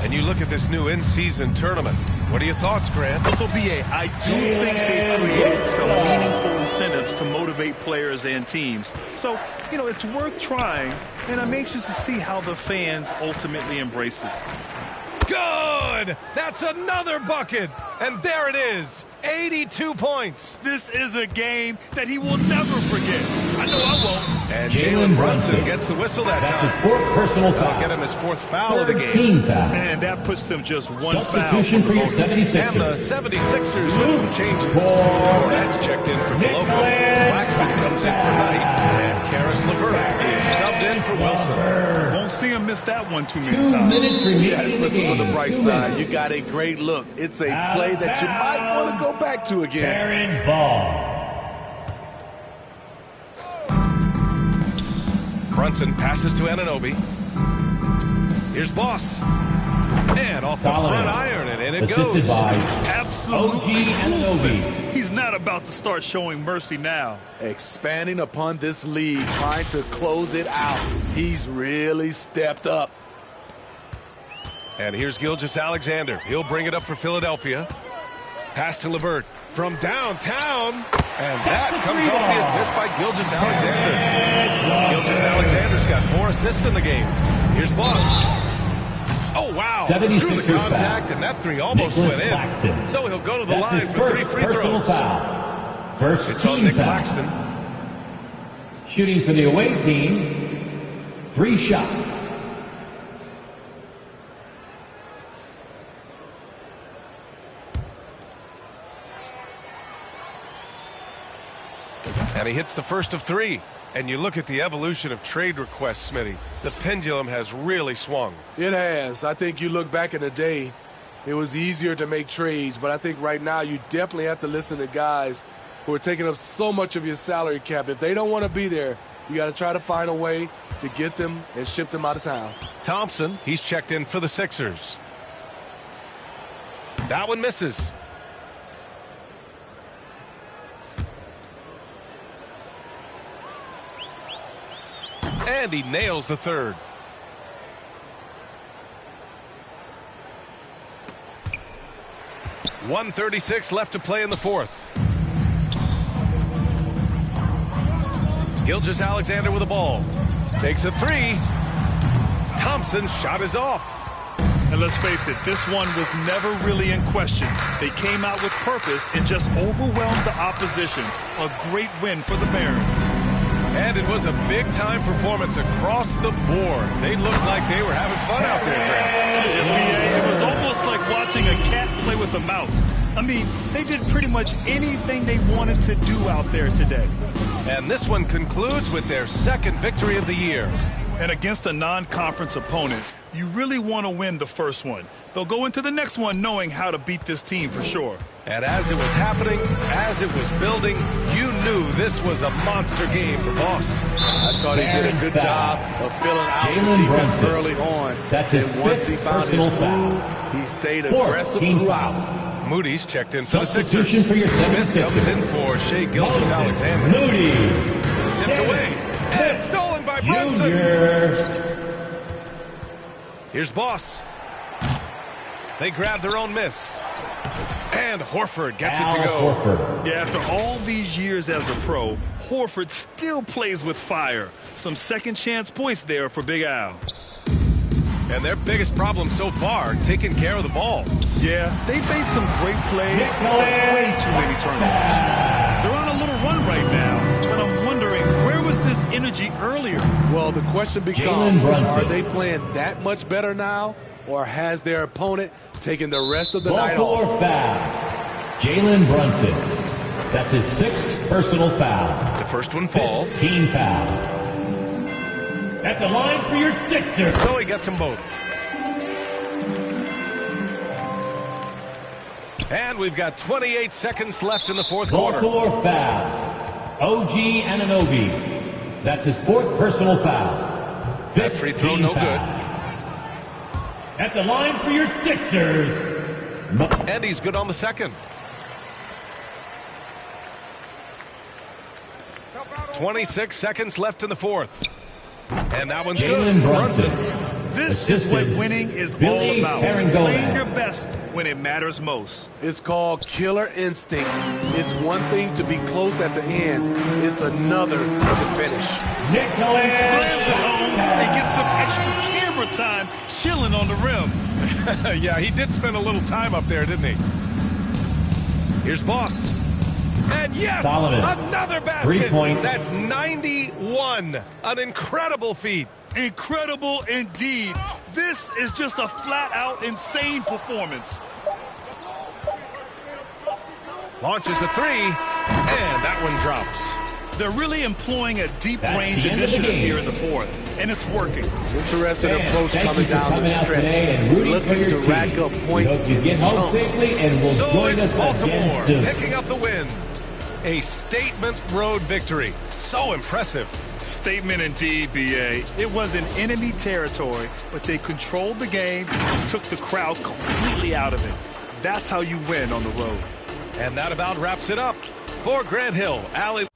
And you look at this new in-season tournament. What are your thoughts, Grant? So, B.A., I do think they've created some meaningful incentives to motivate players and teams. So, you know, it's worth trying, and I'm anxious to see how the fans ultimately embrace it. Good! That's another bucket! And there it is, 82 points. This is a game that he will never forget. I know I won't. And Jalen Brunson gets the whistle that time. That's his fourth personal foul. That'll get him his fourth foul of the game. Team foul. And that puts them just one Substitution foul. for your 76ers. And the 76ers with some changes. That's checked in for Koloko. Claxton comes in for Knight. And Karis LeVert is subbed in for Wilson. Won't see him miss that one too many 2 times. minutes remaining. Yes, let's look on the bright side. You got a great look. It's a play that you might want to go back to again. Aaron Ball. Brunson passes to Anunoby. Here's Boss. And off the front iron, and in it goes. Absolutely ruthless. He's not about to start showing mercy now. Expanding upon this lead, trying to close it out. He's really stepped up. And here's Gilgeous-Alexander. He'll bring it up for Philadelphia. Pass to LeVert from downtown. And that comes off the assist by Gilgeous-Alexander. Gilgeous-Alexander's got 4 assists in the game. Here's Boss. Oh, wow. Drew the contact, and that 3 almost went in. So he'll go to the line for 3 free throws. First it's on Nick Claxton. Shooting for the away team, 3 shots. And he hits the first of 3. And you look at the evolution of trade requests, Smitty. The pendulum has really swung. It has. I think you look back in the day, it was easier to make trades. But I think right now you definitely have to listen to guys who are taking up so much of your salary cap. If they don't want to be there, you got to try to find a way to get them and ship them out of town. Thompson, he's checked in for the Sixers. That one misses. And he nails the third. .136 left to play in the fourth. Gilgeous-Alexander with the ball. Takes a 3. Thompson's shot is off. And let's face it, this one was never really in question. They came out with purpose and just overwhelmed the opposition. A great win for the Barons. And it was a big-time performance across the board. They looked like they were having fun out there, Graham. It was almost like watching a cat play with a mouse. I mean, they did pretty much anything they wanted to do out there today. And this one concludes with their second victory of the year. And against a non-conference opponent, you really want to win the first one. They'll go into the next one knowing how to beat this team for sure. And as it was happening, as it was building, you knew this was a monster game for Boss. I thought he did a good job of filling out the defense early on. That's his and once he found his groove, he stayed aggressive throughout. Moody's checked in for the Sixers. For your Smith comes in for Shai Gilgeous-Alexander. Moody. Tipped away. And stolen by Brunson. Here's Boss. They grab their own miss. And Horford gets it to go. Horford. Yeah, after all these years as a pro, Horford still plays with fire. Some second chance points there for Big Al. And their biggest problem so far, taking care of the ball. Yeah, they've made some great plays, but way too many turnovers. They're on a little run right now, and I'm wondering, where was this energy earlier? Well, the question becomes, are they playing that much better now, or has their opponent taken the rest of the night off? Foul. Jalen Brunson. That's his 6th personal foul. The first one falls. Team foul. At the line for your Sixers. So he gets them both. And we've got 28 seconds left in the fourth quarter. Foul. OG Anunoby. That's his 4th personal foul. That free throw no good. At the line for your Sixers. And he's good on the second. 26 seconds left in the fourth. And that one's good for Brunson. This is what winning is all about. Playing your best when it matters most. It's called killer instinct. It's one thing to be close at the end. It's another to finish. Nicholas slams it home and gets some extra camera time chilling on the rim. Yeah, he did spend a little time up there, didn't he? Here's Boss. And yes, Solomon. Another basket. 3 points. That's 91. An incredible feat. Incredible indeed. This is just a flat-out insane performance. Launches a 3, and that one drops. They're really employing a deep-range initiative here in the fourth, and it's working. Interesting approach coming down the stretch. Looking to rack up points in chunks. So it's Baltimore picking up the win. A statement road victory. So impressive. Statement indeed, B.A. It was in enemy territory, but they controlled the game and took the crowd completely out of it. That's how you win on the road. And that about wraps it up. For Grant Hill, Allie.